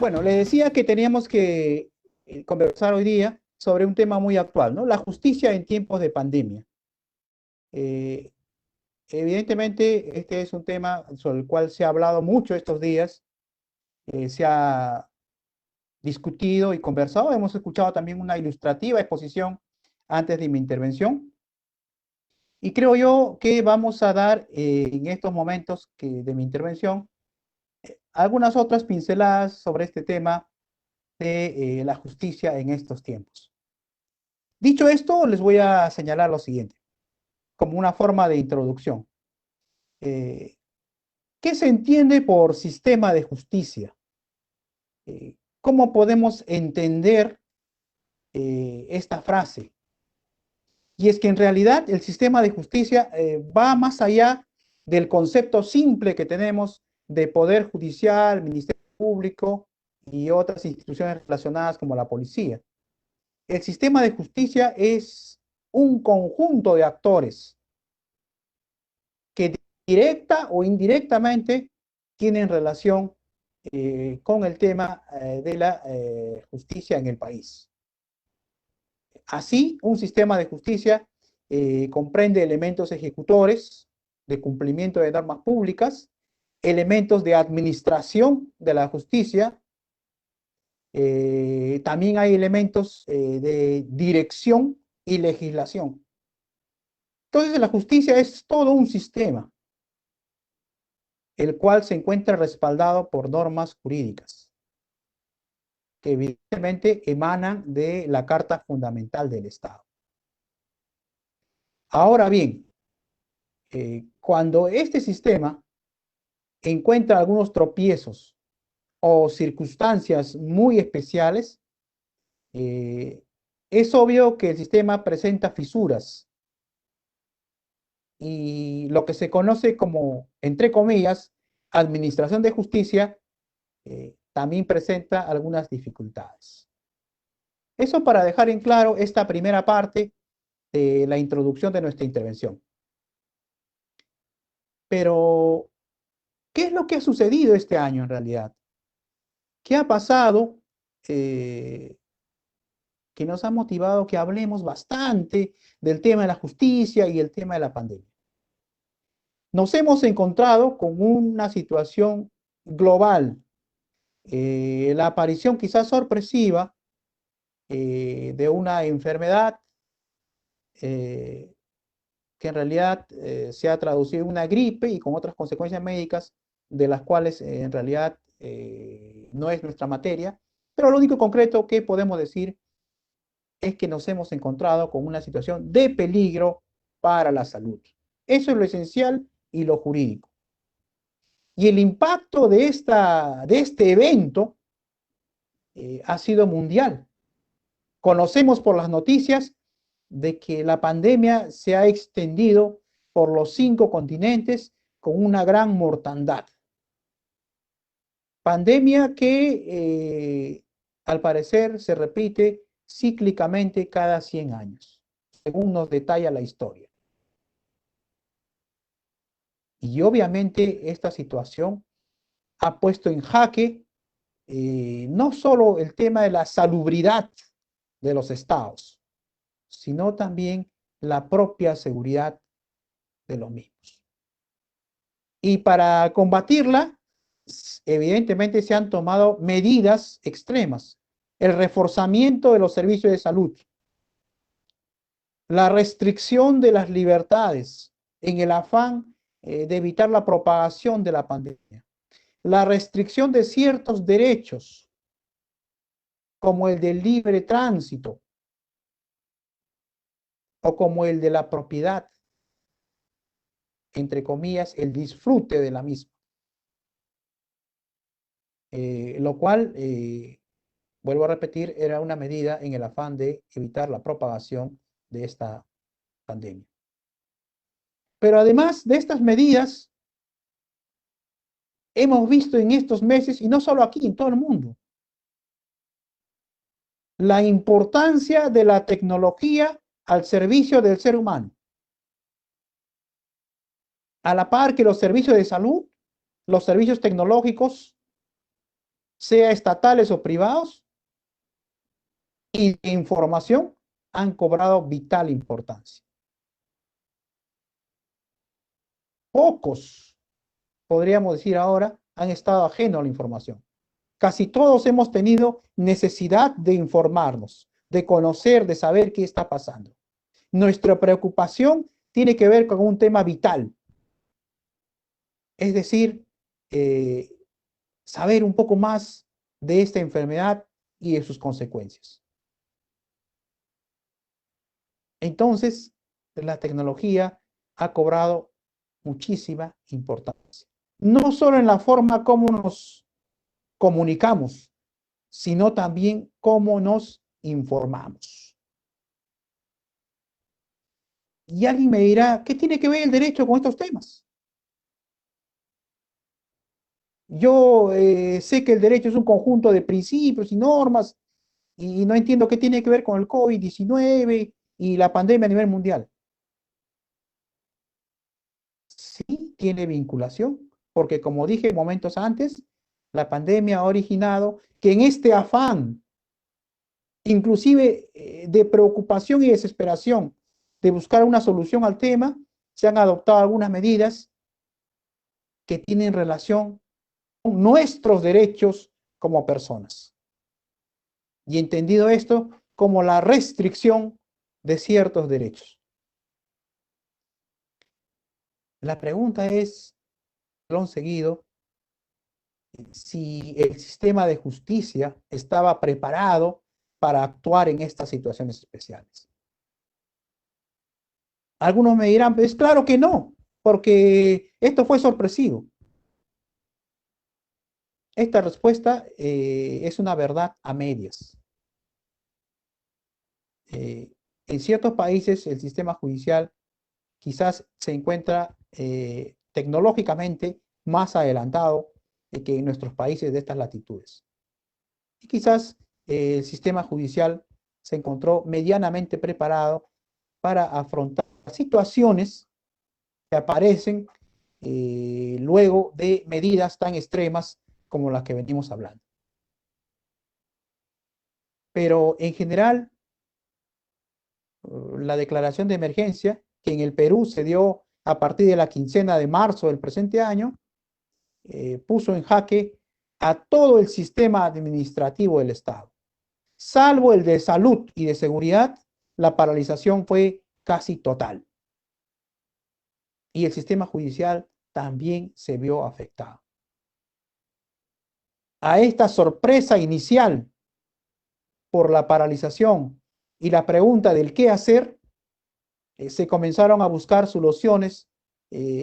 Bueno, le decía que teníamos que conversar hoy día sobre un tema muy actual, ¿no? La justicia en tiempos de pandemia. Eh, Evidentemente, este es un tema sobre el cual se ha hablado mucho estos días, se ha discutido y conversado. Hemos escuchado también una ilustrativa exposición antes de mi intervención. Y creo yo que vamos a dar en estos momentos de mi intervención algunas otras pinceladas sobre este tema de la justicia en estos tiempos. Dicho esto, les voy a señalar lo siguiente, como una forma de introducción. Eh, ¿Qué se entiende por sistema de justicia? ¿Cómo podemos entender esta frase? Y es que en realidad el sistema de justicia va más allá del concepto simple que tenemos de poder judicial, ministerio público y otras instituciones relacionadas como la policía. El sistema de justicia es un conjunto de actores que directa o indirectamente tienen relación con el tema de la justicia en el país. Así, un sistema de justicia comprende elementos ejecutores de cumplimiento de normas públicas, elementos de administración de la justicia, también hay elementos de dirección y legislación. Entonces, la justicia es todo un sistema, el cual se encuentra respaldado por normas jurídicas, que evidentemente emanan de la Carta Fundamental del Estado. Ahora bien, cuando este sistema encuentra algunos tropiezos o circunstancias muy especiales, eh, es obvio que el sistema presenta fisuras y lo que se conoce como, entre comillas, administración de justicia, también presenta algunas dificultades. Eso para dejar en claro esta primera parte de la introducción de nuestra intervención. Pero, ¿qué es lo que ha sucedido este año en realidad? ¿Qué ha pasado eh, que nos ha motivado que hablemos bastante del tema de la justicia y el tema de la pandemia? Nos hemos encontrado con una situación global, la aparición quizás sorpresiva de una enfermedad eh, que en realidad se ha traducido en una gripe y con otras consecuencias médicas de las cuales en realidad no es nuestra materia, pero lo único concreto que podemos decir es que nos hemos encontrado con una situación de peligro para la salud. Eso es lo esencial y lo jurídico. Y el impacto de este evento ha sido mundial. Conocemos por las noticias de que la pandemia se ha extendido por los 5 continentes con una gran mortandad. Pandemia que al parecer se repite cíclicamente cada 100 años, según nos detalla la historia. Y obviamente esta situación ha puesto en jaque no solo el tema de la salubridad de los estados, sino también la propia seguridad de los mismos. Y para combatirla, evidentemente se han tomado medidas extremas. El reforzamiento de los servicios de salud, la restricción de las libertades en el afán de evitar la propagación de la pandemia, la restricción de ciertos derechos, como el del libre tránsito o como el de la propiedad, entre comillas, el disfrute de la misma. Lo cual, vuelvo a repetir, era una medida en el afán de evitar la propagación de esta pandemia. Pero además de estas medidas, hemos visto en estos meses, y no solo aquí, en todo el mundo, la importancia de la tecnología al servicio del ser humano. A la par que los servicios de salud, los servicios tecnológicos sea estatales o privados, y de información han cobrado vital importancia. Pocos, podríamos decir ahora, han estado ajenos a la información. Casi todos hemos tenido necesidad de informarnos, de conocer, de saber qué está pasando. Nuestra preocupación tiene que ver con un tema vital, es decir, eh, saber un poco más de esta enfermedad y de sus consecuencias. Entonces, la tecnología ha cobrado muchísima importancia. No solo en la forma como nos comunicamos, sino también cómo nos informamos. Y alguien me dirá, ¿qué tiene que ver el derecho con estos temas? Yo sé que el derecho es un conjunto de principios y normas y no entiendo qué tiene que ver con el COVID-19 y la pandemia a nivel mundial. Sí tiene vinculación, porque como dije momentos antes, la pandemia ha originado que en este afán, inclusive de preocupación y desesperación de buscar una solución al tema, se han adoptado algunas medidas que tienen relación con nuestros derechos como personas. Y entendido esto como la restricción de ciertos derechos. La pregunta es, lo seguido, si el sistema de justicia estaba preparado para actuar en estas situaciones especiales. Algunos me dirán, pues claro que no, porque esto fue sorpresivo. Esta respuesta es una verdad a medias. En ciertos países el sistema judicial quizás se encuentra tecnológicamente más adelantado que en nuestros países de estas latitudes. Y quizás el sistema judicial se encontró medianamente preparado para afrontar situaciones que aparecen luego de medidas tan extremas como las que venimos hablando. Pero en general, la declaración de emergencia, que en el Perú se dio a partir de la quincena de marzo del presente año, puso en jaque a todo el sistema administrativo del Estado. Salvo el de salud y de seguridad, la paralización fue casi total. Y el sistema judicial también se vio afectado. A esta sorpresa inicial por la paralización y la pregunta del qué hacer, se comenzaron a buscar soluciones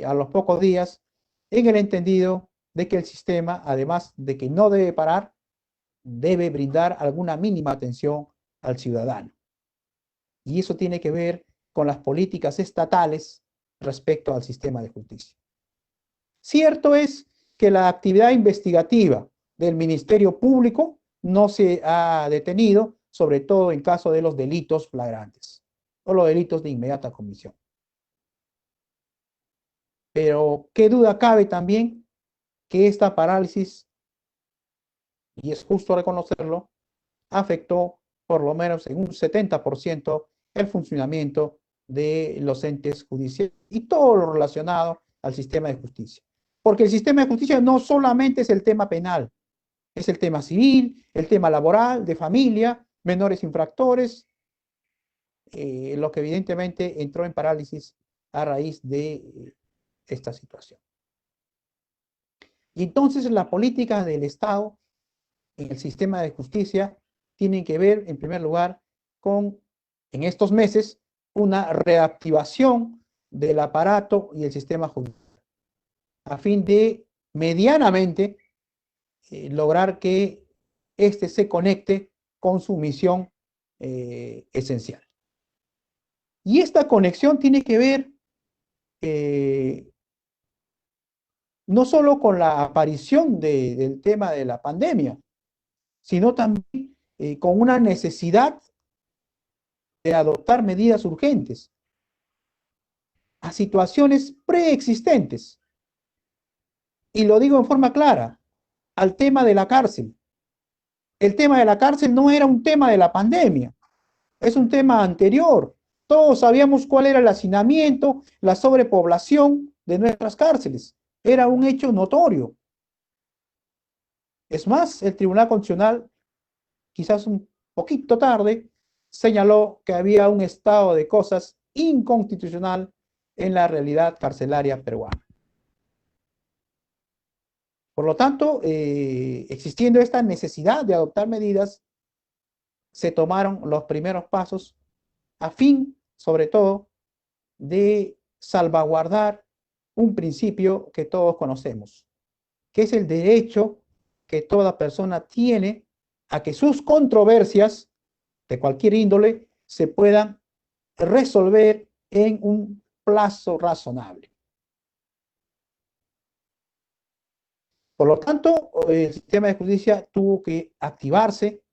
a los pocos días en el entendido de que el sistema, además de que no debe parar, debe brindar alguna mínima atención al ciudadano. Y eso tiene que ver con las políticas estatales respecto al sistema de justicia. Cierto es que la actividad investigativa del Ministerio Público no se ha detenido, sobre todo en caso de los delitos flagrantes o los delitos de inmediata comisión. Pero qué duda cabe también que esta parálisis, y es justo reconocerlo, afectó por lo menos en un 70% el funcionamiento de los entes judiciales y todo lo relacionado al sistema de justicia. Porque el sistema de justicia no solamente es el tema penal, es el tema civil, el tema laboral, de familia, menores infractores, lo que evidentemente entró en parálisis a raíz de esta situación. Y entonces las políticas del Estado en el sistema de justicia tienen que ver, en primer lugar, con, en estos meses, una reactivación del aparato y el sistema judicial, a fin de medianamente lograr que éste se conecte con su misión esencial. Y esta conexión tiene que ver no solo con la aparición del tema de la pandemia, sino también con una necesidad de adoptar medidas urgentes a situaciones preexistentes. Y lo digo en forma clara, al tema de la cárcel. el tema de la cárcel no era un tema de la pandemia, es un tema anterior. Todos sabíamos cuál era el hacinamiento, la sobrepoblación de nuestras cárceles. Era un hecho notorio. Es más, el Tribunal Constitucional, quizás un poquito tarde, señaló que había un estado de cosas inconstitucional en la realidad carcelaria peruana. Por lo tanto, existiendo esta necesidad de adoptar medidas, se tomaron los primeros pasos a fin, sobre todo, de salvaguardar un principio que todos conocemos, que es el derecho que toda persona tiene a que sus controversias de cualquier índole se puedan resolver en un plazo razonable. Por lo tanto, el sistema de justicia tuvo que activarse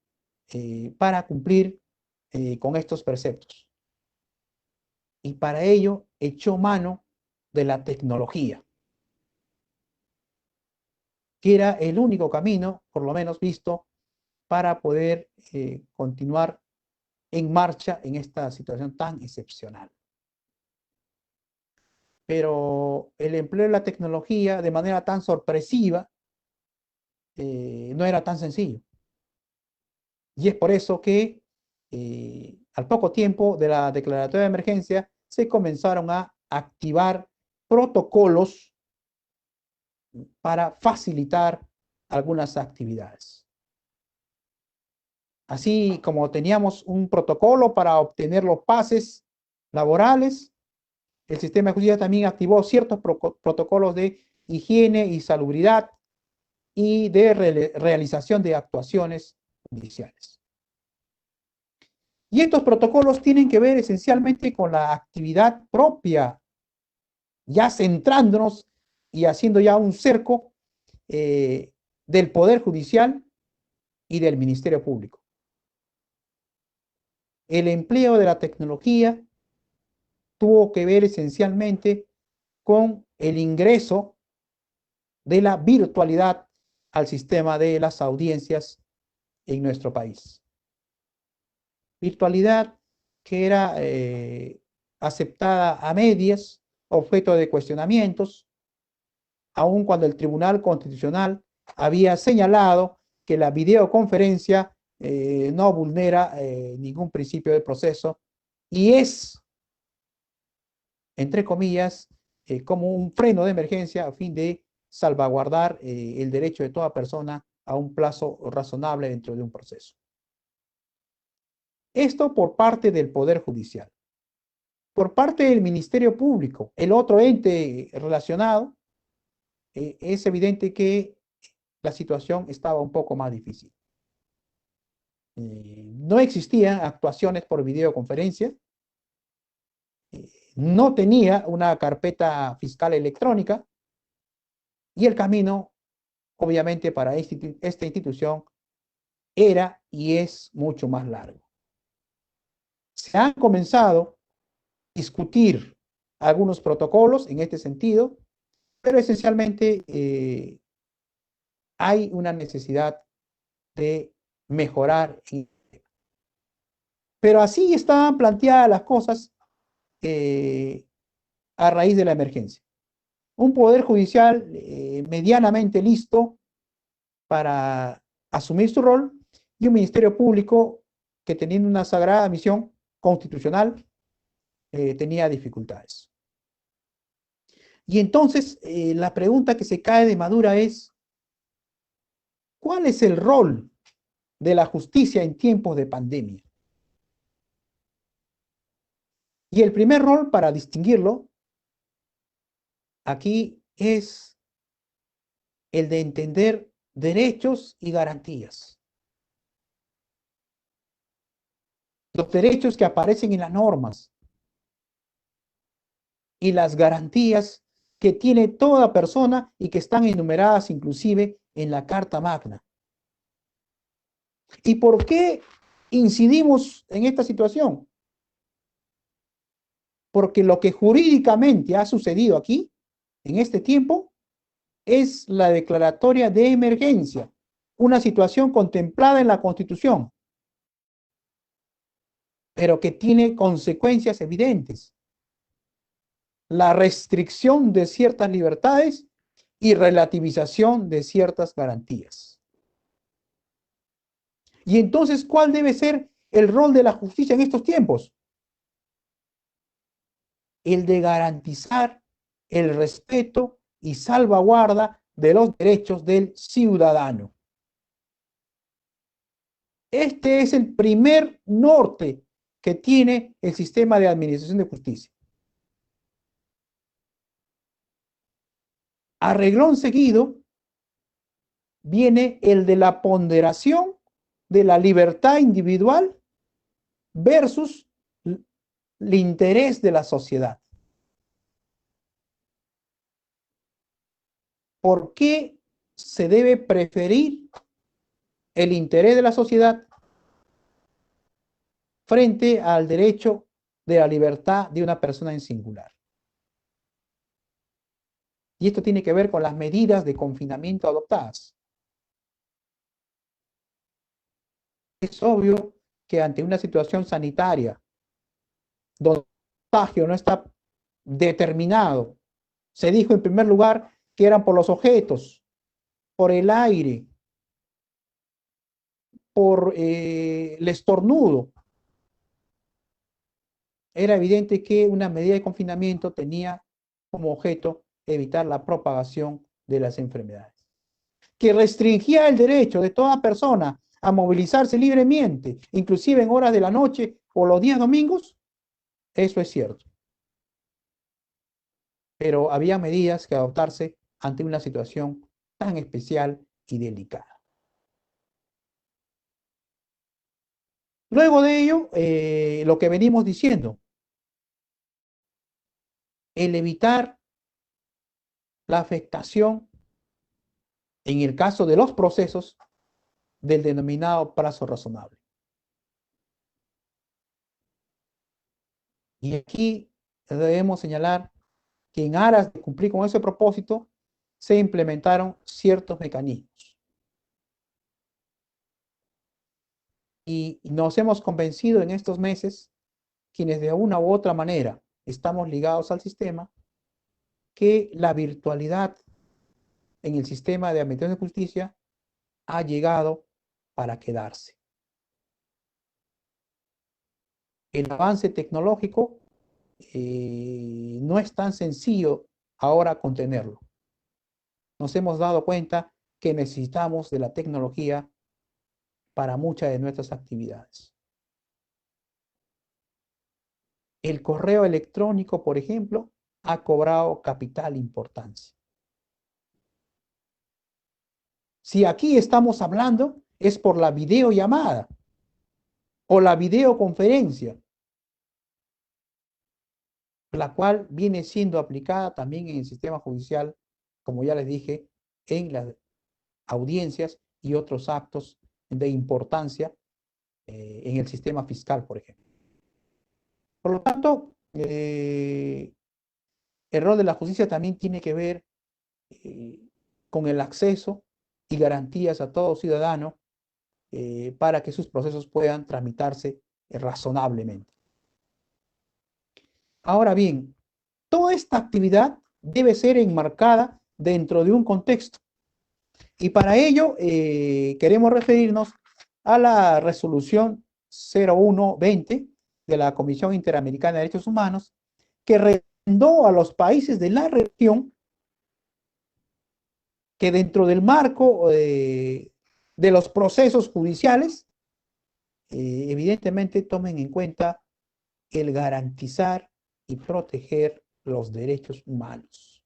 para cumplir con estos preceptos. Y para ello echó mano de la tecnología, que era el único camino, por lo menos visto, para poder continuar en marcha en esta situación tan excepcional. Pero el empleo de la tecnología de manera tan sorpresiva no era tan sencillo. Y es por eso que al poco tiempo de la declaratoria de emergencia se comenzaron a activar protocolos para facilitar algunas actividades. Así como teníamos un protocolo para obtener los pases laborales, el sistema de justicia también activó ciertos protocolos de higiene y salubridad y de realización de actuaciones judiciales. Y estos protocolos tienen que ver esencialmente con la actividad propia, ya centrándonos y haciendo ya un cerco del Poder Judicial y del Ministerio Público. El empleo de la tecnología tuvo que ver esencialmente con el ingreso de la virtualidad al sistema de las audiencias en nuestro país. Virtualidad que era aceptada a medias, objeto de cuestionamientos, aun cuando el Tribunal Constitucional había señalado que la videoconferencia no vulnera ningún principio del proceso y es, entre comillas, como un freno de emergencia a fin de salvaguardar el derecho de toda persona a un plazo razonable dentro de un proceso. Esto por parte del Poder Judicial. Por parte del Ministerio Público, el otro ente relacionado, es evidente que la situación estaba un poco más difícil. No existían actuaciones por videoconferencia, no tenía una carpeta fiscal electrónica y el camino, obviamente, para esta institución era y es mucho más largo. Se han comenzado a discutir algunos protocolos en este sentido, pero esencialmente hay una necesidad de mejorar. Pero así estaban planteadas las cosas a raíz de la emergencia. Un poder judicial medianamente listo para asumir su rol y un ministerio público que teniendo una sagrada misión constitucional tenía dificultades. Y entonces la pregunta que se cae de madura es, ¿cuál es el rol de la justicia en tiempos de pandemia? Y el primer rol para distinguirlo aquí es el de entender derechos y garantías. Los derechos que aparecen en las normas y las garantías que tiene toda persona y que están enumeradas inclusive en la Carta Magna. ¿Y por qué incidimos en esta situación? Porque lo que jurídicamente ha sucedido aquí, en este tiempo, es la declaratoria de emergencia, una situación contemplada en la Constitución, pero que tiene consecuencias evidentes. La restricción de ciertas libertades y relativización de ciertas garantías. Y entonces, ¿cuál debe ser el rol de la justicia en estos tiempos? El de garantizar el respeto y salvaguarda de los derechos del ciudadano. Este es el primer norte que tiene el sistema de administración de justicia. A reglón seguido viene el de la ponderación de la libertad individual versus el interés de la sociedad. ¿Por qué se debe preferir el interés de la sociedad frente al derecho de la libertad de una persona en singular? Y esto tiene que ver con las medidas de confinamiento adoptadas. Es obvio que ante una situación sanitaria donde el contagio no está determinado, se dijo en primer lugar que eran por los objetos, por el aire, por el estornudo. Era evidente que una medida de confinamiento tenía como objeto evitar la propagación de las enfermedades. Que restringía el derecho de toda persona a movilizarse libremente, inclusive en horas de la noche o los días domingos, eso es cierto. Pero había medidas que adoptarse ante una situación tan especial y delicada. Luego de ello, lo que venimos diciendo, el evitar la afectación, en el caso de los procesos, del denominado plazo razonable. Y aquí debemos señalar que en aras de cumplir con ese propósito, se implementaron ciertos mecanismos. Y nos hemos convencido en estos meses, quienes de una u otra manera estamos ligados al sistema, que la virtualidad en el sistema de administración de justicia ha llegado para quedarse. El avance tecnológico no es tan sencillo ahora contenerlo. Nos hemos dado cuenta que necesitamos de la tecnología para muchas de nuestras actividades. El correo electrónico, por ejemplo, ha cobrado capital importancia. Si aquí estamos hablando, es por la videollamada o la videoconferencia, la cual viene siendo aplicada también en el sistema judicial, como ya les dije, en las audiencias y otros actos de importancia en el sistema fiscal, por ejemplo. Por lo tanto, el rol de la justicia también tiene que ver con el acceso y garantías a todo ciudadano para que sus procesos puedan tramitarse razonablemente. Ahora bien, toda esta actividad debe ser enmarcada dentro de un contexto. Y para ello queremos referirnos a la resolución 0120 de la Comisión Interamericana de Derechos Humanos, que recomendó a los países de la región que dentro del marco de los procesos judiciales, evidentemente tomen en cuenta el garantizar y proteger los derechos humanos.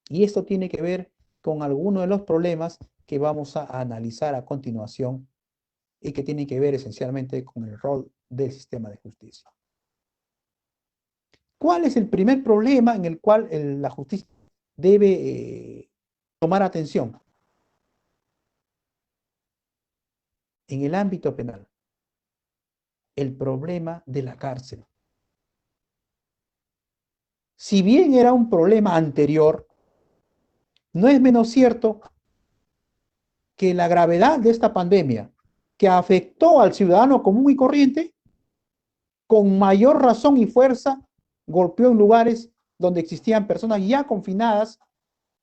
Y esto tiene que ver con algunos de los problemas que vamos a analizar a continuación y que tienen que ver esencialmente con el rol del sistema de justicia. ¿Cuál es el primer problema en el cual la justicia debe tomar atención? En el ámbito penal, el problema de la cárcel. Si bien era un problema anterior, no es menos cierto que la gravedad de esta pandemia, que afectó al ciudadano común y corriente, con mayor razón y fuerza golpeó en lugares donde existían personas ya confinadas,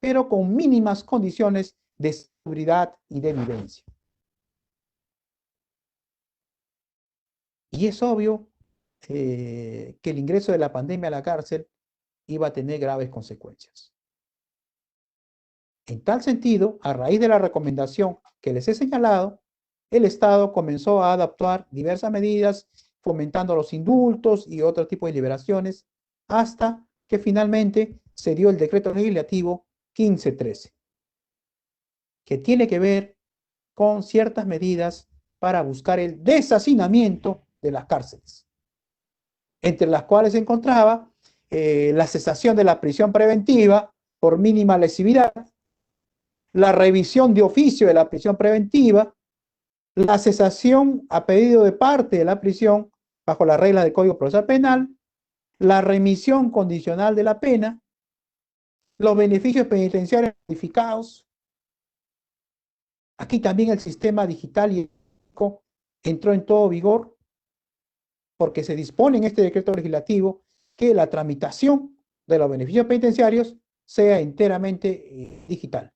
pero con mínimas condiciones de seguridad y de vivencia. Y es obvio que el ingreso de la pandemia a la cárcel iba a tener graves consecuencias. En tal sentido, a raíz de la recomendación que les he señalado, el Estado comenzó a adaptar diversas medidas, fomentando los indultos y otro tipo de liberaciones, hasta que finalmente se dio el decreto legislativo 1513, que tiene que ver con ciertas medidas para buscar el deshacinamiento de las cárceles, entre las cuales se encontraba la cesación de la prisión preventiva por mínima lesividad, la revisión de oficio de la prisión preventiva, la cesación a pedido de parte de la prisión bajo las reglas del Código Procesal Penal, la remisión condicional de la pena, los beneficios penitenciarios modificados. Aquí también el sistema digital y entró en todo vigor porque se dispone en este decreto legislativo que la tramitación de los beneficios penitenciarios sea enteramente digital.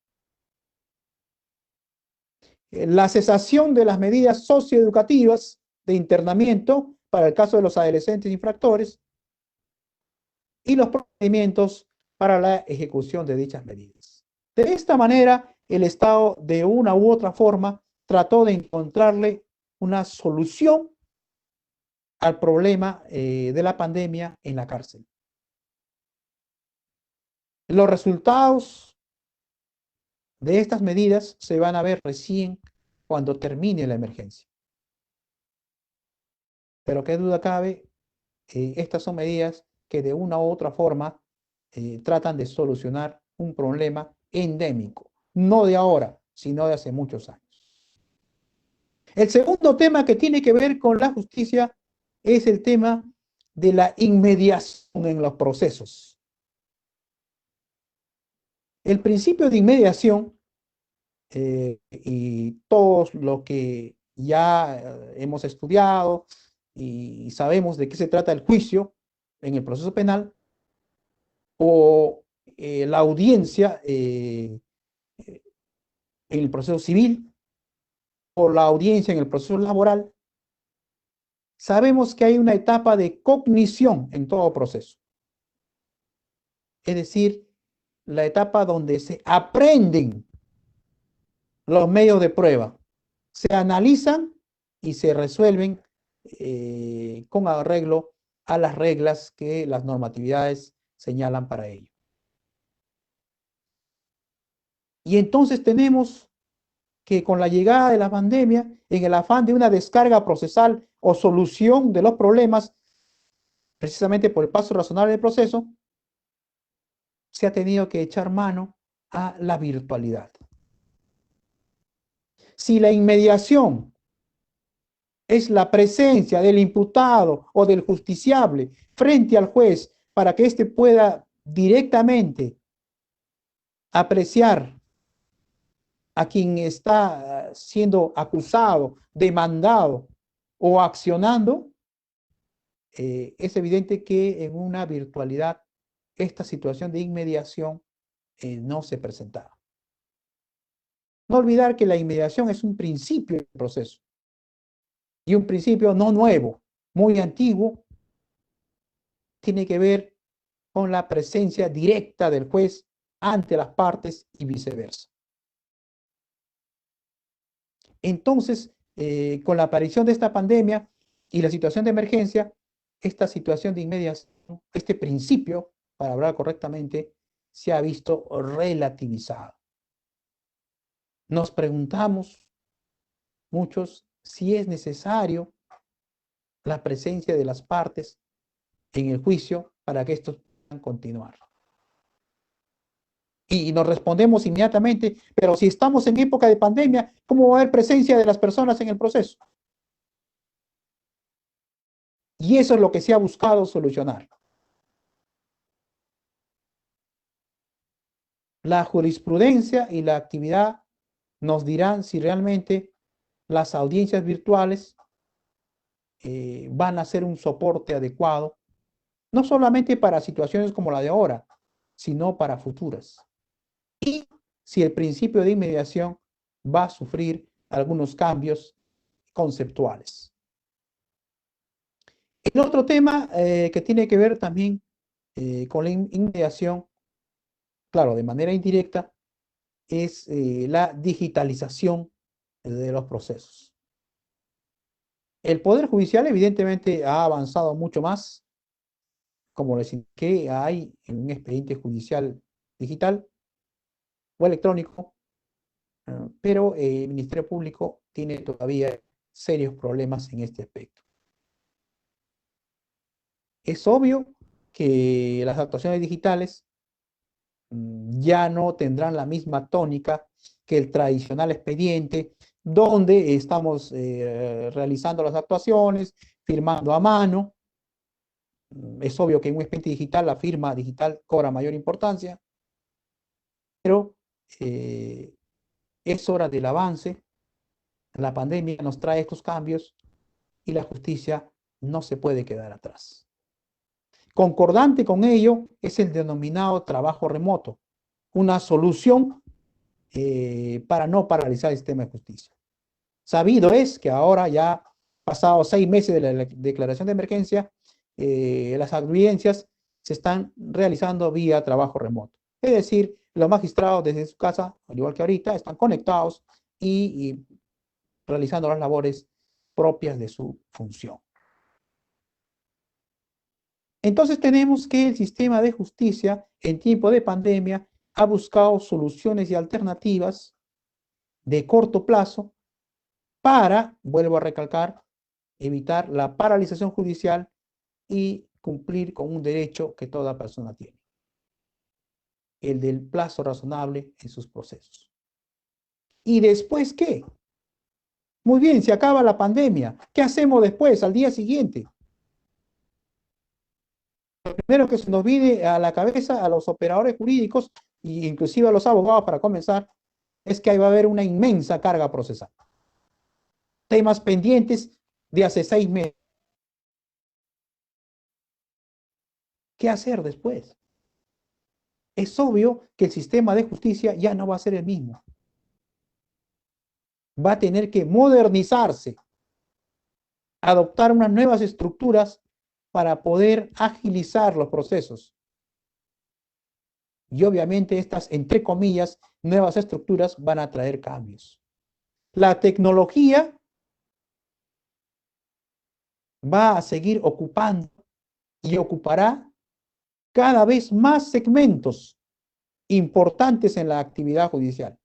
La cesación de las medidas socioeducativas de internamiento para el caso de los adolescentes infractores y los procedimientos para la ejecución de dichas medidas. De esta manera, el Estado, de una u otra forma, trató de encontrarle una solución al problema de la pandemia en la cárcel. Los resultados de estas medidas se van a ver recién cuando termine la emergencia. Pero qué duda cabe, estas son medidas que de una u otra forma tratan de solucionar un problema endémico, no de ahora, sino de hace muchos años. El segundo tema que tiene que ver con la justicia es el tema de la inmediación en los procesos. El principio de inmediación y todos los que ya hemos estudiado y sabemos de qué se trata el juicio en el proceso penal o la audiencia en el proceso civil o la audiencia en el proceso laboral, sabemos que hay una etapa de cognición en todo proceso. Es decir, la etapa donde se aprenden los medios de prueba, se analizan y se resuelven con arreglo a las reglas que las normatividades señalan para ello. Y entonces tenemos que con la llegada de la pandemia, en el afán de una descarga procesal o solución de los problemas, precisamente por el paso razonable del proceso, se ha tenido que echar mano a la virtualidad. Si la inmediación es la presencia del imputado o del justiciable frente al juez para que éste pueda directamente apreciar a quien está siendo acusado, demandado o accionando, es evidente que en una virtualidad esta situación de inmediación no se presentaba. No olvidar que la inmediación es un principio del proceso y un principio no nuevo, muy antiguo, tiene que ver con la presencia directa del juez ante las partes y viceversa. Entonces, con la aparición de esta pandemia y la situación de emergencia, esta situación de inmediación, este principio, para hablar correctamente, se ha visto relativizado. Nos preguntamos muchos si es necesario la presencia de las partes en el juicio para que estos puedan continuar. Y nos respondemos inmediatamente, pero si estamos en época de pandemia, ¿cómo va a haber presencia de las personas en el proceso? Y eso es lo que se ha buscado solucionar. La jurisprudencia y la actividad nos dirán si realmente las audiencias virtuales van a ser un soporte adecuado, no solamente para situaciones como la de ahora, sino para futuras. Y si el principio de inmediación va a sufrir algunos cambios conceptuales. El otro tema que tiene que ver también con la inmediación, claro, de manera indirecta, es la digitalización de los procesos. El Poder Judicial evidentemente ha avanzado mucho más. Como les indiqué, hay un expediente judicial digital o electrónico, pero el Ministerio Público tiene todavía serios problemas en este aspecto. Es obvio que las actuaciones digitales ya no tendrán la misma tónica que el tradicional expediente, donde estamos realizando las actuaciones, firmando a mano. Es obvio que en un expediente digital la firma digital cobra mayor importancia, pero es hora del avance. La pandemia nos trae estos cambios y la justicia no se puede quedar atrás. Concordante con ello es el denominado trabajo remoto, una solución para no paralizar el sistema de justicia. Sabido es que ahora ya pasados 6 meses de la declaración de emergencia, las audiencias se están realizando vía trabajo remoto. Es decir, los magistrados desde su casa, al igual que ahorita, están conectados y realizando las labores propias de su función. Entonces tenemos que el sistema de justicia en tiempo de pandemia ha buscado soluciones y alternativas de corto plazo para, vuelvo a recalcar, evitar la paralización judicial y cumplir con un derecho que toda persona tiene, el del plazo razonable en sus procesos. ¿Y después qué? Muy bien, se acaba la pandemia. ¿Qué hacemos después, al día siguiente? Lo primero que se nos viene a la cabeza a los operadores jurídicos e inclusive a los abogados para comenzar es que ahí va a haber una inmensa carga procesal. Temas pendientes de hace 6 meses. ¿Qué hacer después? Es obvio que el sistema de justicia ya no va a ser el mismo. Va a tener que modernizarse, adoptar unas nuevas estructuras para poder agilizar los procesos. Y obviamente estas, entre comillas, nuevas estructuras van a traer cambios. La tecnología va a seguir ocupando y ocupará cada vez más segmentos importantes en la actividad judicial.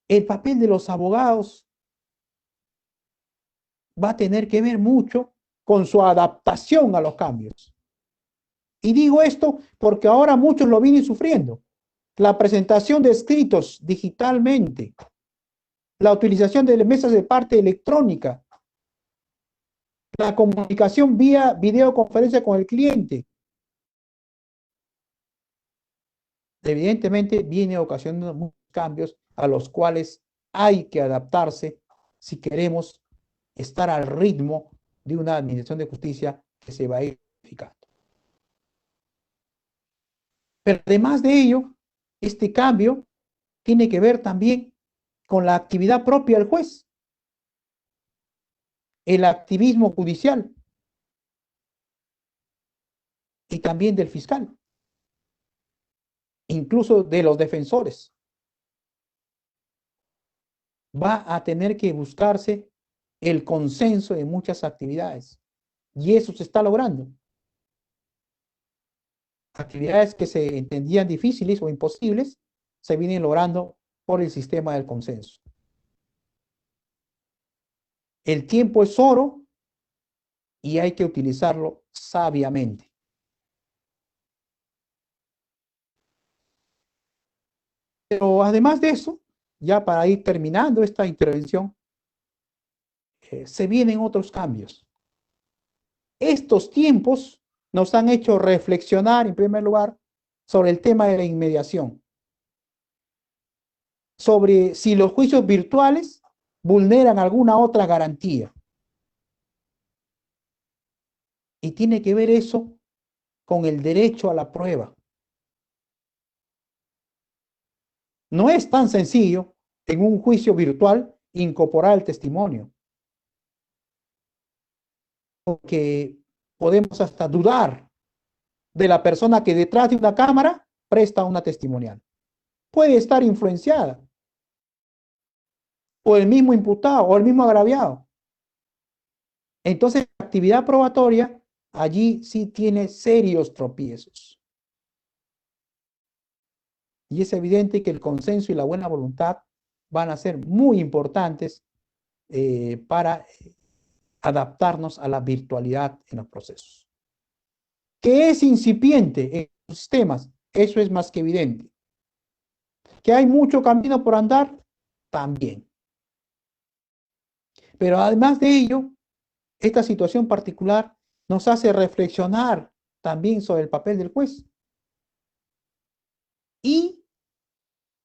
El papel de los abogados va a tener que ver mucho con su adaptación a los cambios. Y digo esto porque ahora muchos lo vienen sufriendo. La presentación de escritos digitalmente, la utilización de mesas de parte electrónica, la comunicación vía videoconferencia con el cliente. Evidentemente viene ocasionando muchos cambios a los cuales hay que adaptarse si queremos estar al ritmo de una administración de justicia que se va a ir modificando. Pero además de ello, este cambio tiene que ver también con la actividad propia del juez, el activismo judicial y también del fiscal, incluso de los defensores. Va a tener que buscarse el consenso en muchas actividades y eso se está logrando. Actividades que se entendían difíciles o imposibles se vienen logrando por el sistema del consenso. El tiempo es oro y hay que utilizarlo sabiamente. Pero además de eso, ya para ir terminando esta intervención, se vienen otros cambios. Estos tiempos nos han hecho reflexionar, en primer lugar, sobre el tema de la inmediación. sobre si los juicios virtuales vulneran alguna otra garantía. Y tiene que ver eso con el derecho a la prueba. No es tan sencillo en un juicio virtual incorporar el testimonio, porque podemos hasta dudar de la persona que detrás de una cámara presta una testimonial. Puede estar influenciada, o el mismo imputado, o el mismo agraviado. Entonces, la actividad probatoria allí sí tiene serios tropiezos. Y es evidente que el consenso y la buena voluntad van a ser muy importantes para adaptarnos a la virtualidad en los procesos. Que es incipiente en los sistemas, eso es más que evidente. Que hay mucho camino por andar, también. Pero además de ello, esta situación particular nos hace reflexionar también sobre el papel del juez. Y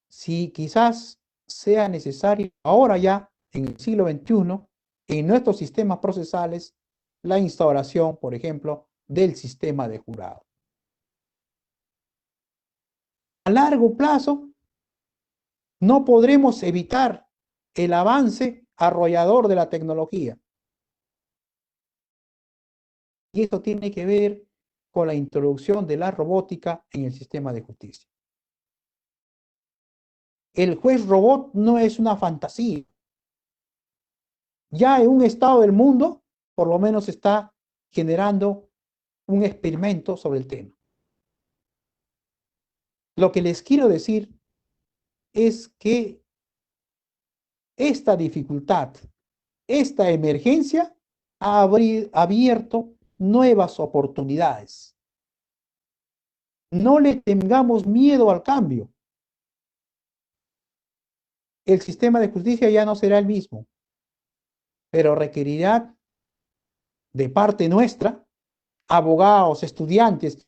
si quizás sea necesario ahora ya, en el siglo XXI, en nuestros sistemas procesales, la instauración, por ejemplo, del sistema de jurado. A largo plazo, no podremos evitar el avance arrollador de la tecnología. Y esto tiene que ver con la introducción de la robótica en el sistema de justicia. El juez robot no es una fantasía. Ya en un estado del mundo, por lo menos está generando un experimento sobre el tema. Lo que les quiero decir es que esta dificultad, esta emergencia ha abierto nuevas oportunidades. No le tengamos miedo al cambio. El sistema de justicia ya no será el mismo, pero requerirá de parte nuestra, abogados, estudiantes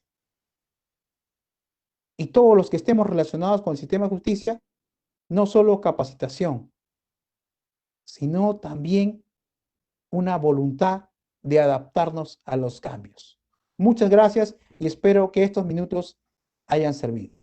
y todos los que estemos relacionados con el sistema de justicia, no solo capacitación, sino también una voluntad de adaptarnos a los cambios. Muchas gracias y espero que estos minutos hayan servido.